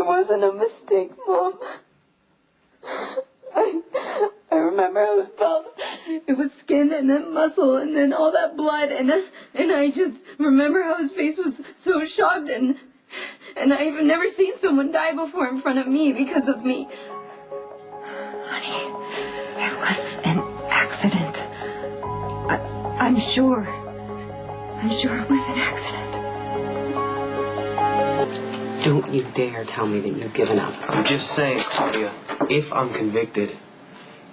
wasn't a mistake, Mom. I remember how it felt. It was skin and then muscle and then all that blood, and I just remember how his face was so shocked, and I've never seen someone die before in front of me because of me. Honey, it was an accident. I'm sure it was an accident. Don't you dare tell me that you've given up. I'm just saying, Claudia, if I'm convicted,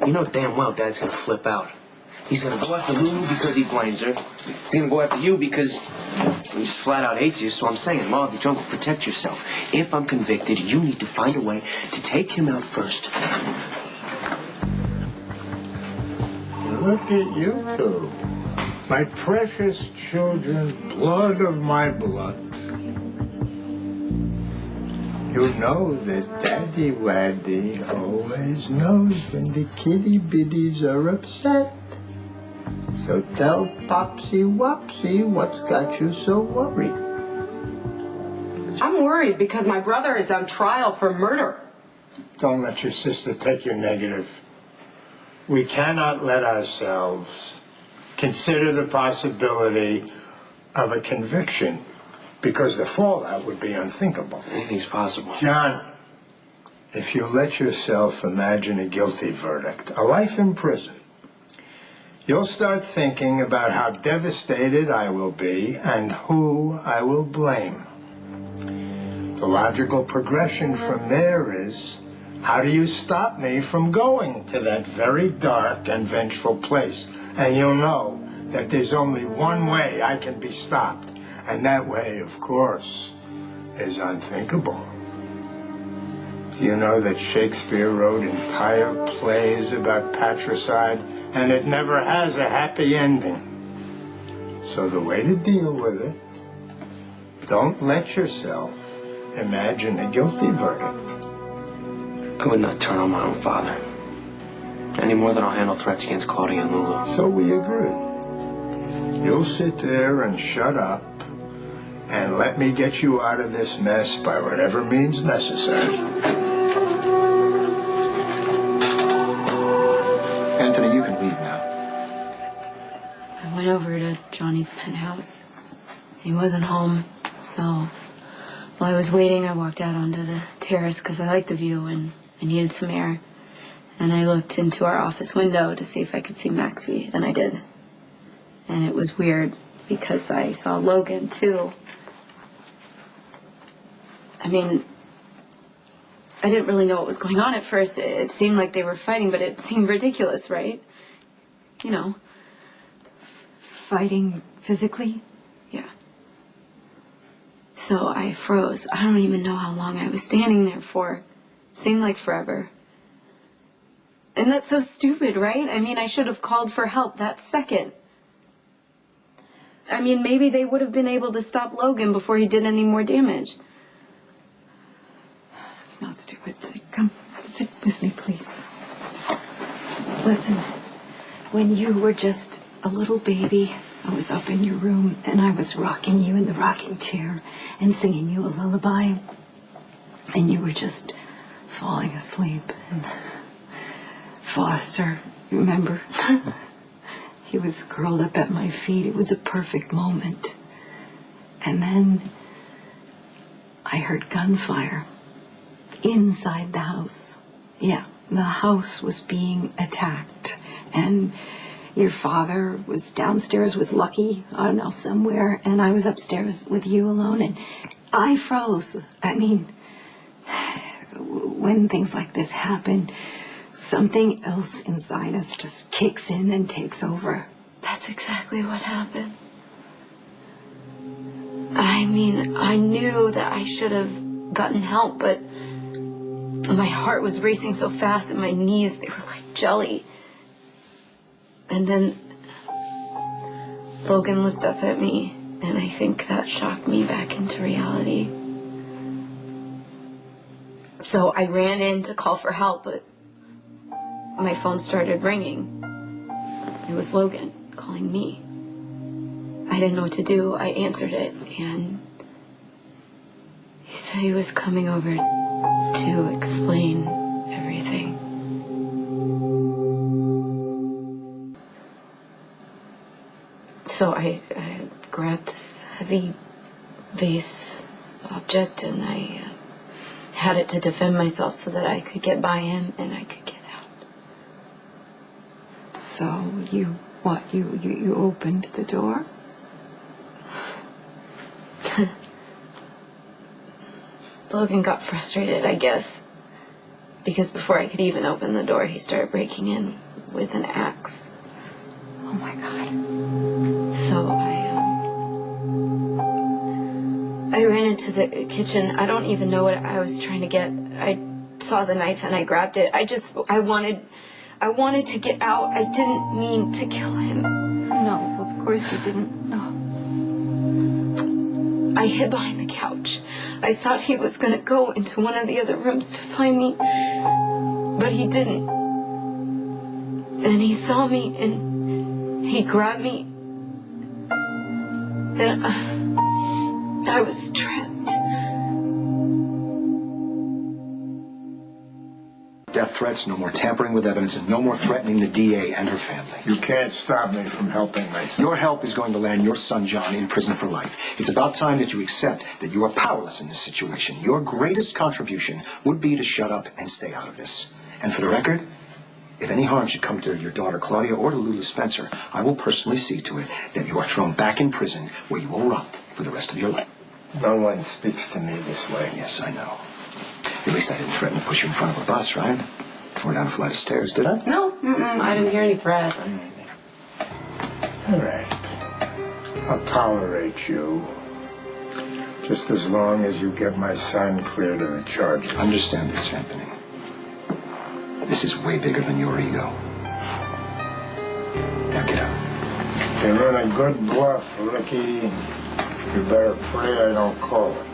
you know damn well Dad's gonna flip out. He's gonna go after Lulu because he blames her. He's gonna go after you because he just flat out hates you. So I'm saying, Law of the Jungle, protect yourself. If I'm convicted, you need to find a way to take him out first. Look at you two. My precious children, blood of my blood. You know that Daddy Waddy always knows when the kitty bitties are upset. So tell Popsy Wopsy what's got you so worried. I'm worried because my brother is on trial for murder. Don't let your sister take your negative. We cannot let ourselves consider the possibility of a conviction because the fallout would be unthinkable. Anything's possible. John, if you let yourself imagine a guilty verdict, a life in prison, you'll start thinking about how devastated I will be and who I will blame. The logical progression from there is, how do you stop me from going to that very dark and vengeful place? And you'll know that there's only one way I can be stopped. And that way, of course, is unthinkable. Do you know that Shakespeare wrote entire plays about patricide, and it never has a happy ending? So the way to deal with it, don't let yourself imagine a guilty verdict. I would not turn on my own father. Any more than I'll handle threats against Claudia and Lulu. So we agree. You'll sit there and shut up and let me get you out of this mess by whatever means necessary. Anthony, you can leave now. I went over to Johnny's penthouse. He wasn't home, so while I was waiting, I walked out onto the terrace because I liked the view and I needed some air. And I looked into our office window to see if I could see Maxie, and I did. And it was weird because I saw Logan, too. I mean, I didn't really know what was going on at first. It seemed like they were fighting, but it seemed ridiculous, right? You know. Fighting physically? Yeah. So I froze. I don't even know how long I was standing there for. It seemed like forever. And that's so stupid, right? I mean, I should have called for help that second. I mean, maybe they would have been able to stop Logan before he did any more damage. It's not stupid. Come, sit with me, please. Listen, when you were just a little baby, I was up in your room and I was rocking you in the rocking chair and singing you a lullaby. And you were just falling asleep. And Foster, remember? He was curled up at my feet. It was a perfect moment. And then I heard gunfire inside the house. Yeah, the house was being attacked. And your father was downstairs with Lucky, I don't know, somewhere. And I was upstairs with you alone. And I froze. I mean, when things like this happen, something else inside us just kicks in and takes over. That's exactly what happened. I mean, I knew that I should have gotten help, but my heart was racing so fast and my knees, they were like jelly. And then Logan looked up at me, and I think that shocked me back into reality. So I ran in to call for help, but my phone started ringing. It was Logan calling me. I didn't know what to do. I answered it, and he said, said he was coming over to explain everything. So I grabbed this heavy vase object and I had it to defend myself so that I could get by him and I could get out. So you opened the door? Logan got frustrated, I guess, because before I could even open the door, he started breaking in with an axe. Oh my God. So I ran into the kitchen. I don't even know what I was trying to get. I saw the knife and I grabbed it. I wanted to get out. I didn't mean to kill him. No, of course you didn't. No. I hid behind the couch. I thought he was going to go into one of the other rooms to find me, but he didn't. And he saw me and he grabbed me and I was trapped. Death threats, no more tampering with evidence, and no more threatening the DA and her family. You can't stop me from helping myself. Your help is going to land your son, John, in prison for life. It's about time that you accept that you are powerless in this situation. Your greatest contribution would be to shut up and stay out of this. And for the record, if any harm should come to your daughter, Claudia, or to Lulu Spencer, I will personally see to it that you are thrown back in prison where you will rot for the rest of your life. No one speaks to me this way. Yes, I know. At least I didn't threaten to push you in front of a bus, right? Or down a flight of stairs, did I? No, I didn't hear any threats. All right. I'll tolerate you. Just as long as you get my son cleared of the charges. Understand this, Anthony. This is way bigger than your ego. Now get out. You're in a good bluff, Ricky. You better pray I don't call it.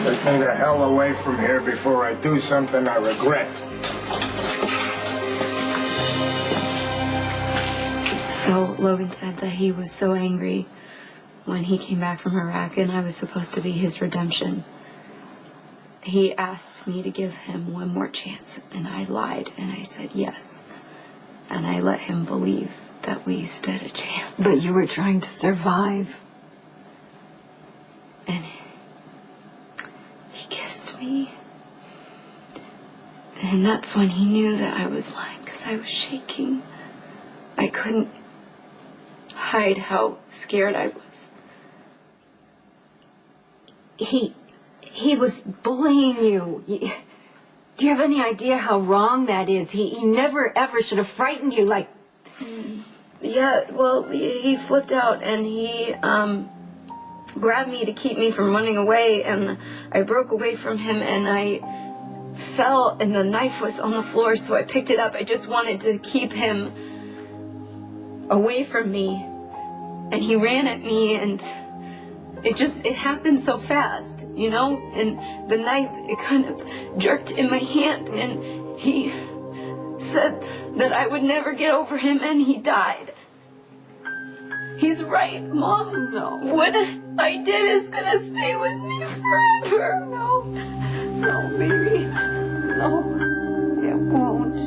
Take me the hell away from here before I do something I regret. So Logan said that he was so angry when he came back from Iraq and I was supposed to be his redemption. He asked me to give him one more chance and I lied and I said yes. And I let him believe that we stood a chance. But you were trying to survive. And he kissed me. And that's when he knew that I was lying because I was shaking. I couldn't hide how scared I was. He was bullying you. Do you have any idea how wrong that is? He never ever should have frightened you like... Yeah, well, he flipped out and he grabbed me to keep me from running away and I broke away from him and I fell and the knife was on the floor so I picked it up. I just wanted to keep him away from me and he ran at me and it happened so fast, you know, and the knife, it kind of jerked in my hand and he said that I would never get over him and he died. He's right, Mom. No. What I did is gonna stay with me forever. No, baby. No, it won't.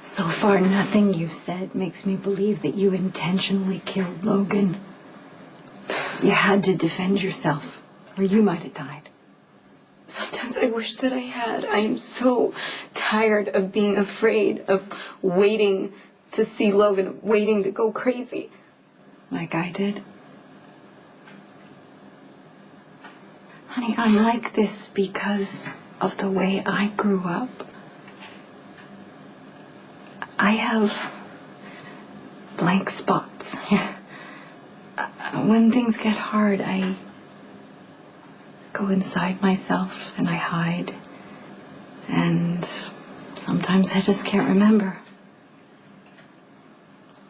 So far, nothing you've said makes me believe that you intentionally killed Logan. You had to defend yourself, or you might have died. Sometimes I wish that I had. I am so tired of being afraid of waiting to see Logan, waiting to go crazy. Like I did. Honey, I'm like this because of the way I grew up. I have blank spots. When things get hard, I go inside myself and I hide. And sometimes I just can't remember.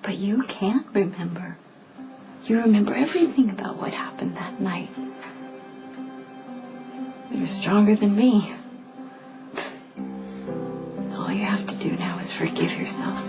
But you can't remember. You remember everything about what happened that night. You're stronger than me. All you have to do now is forgive yourself.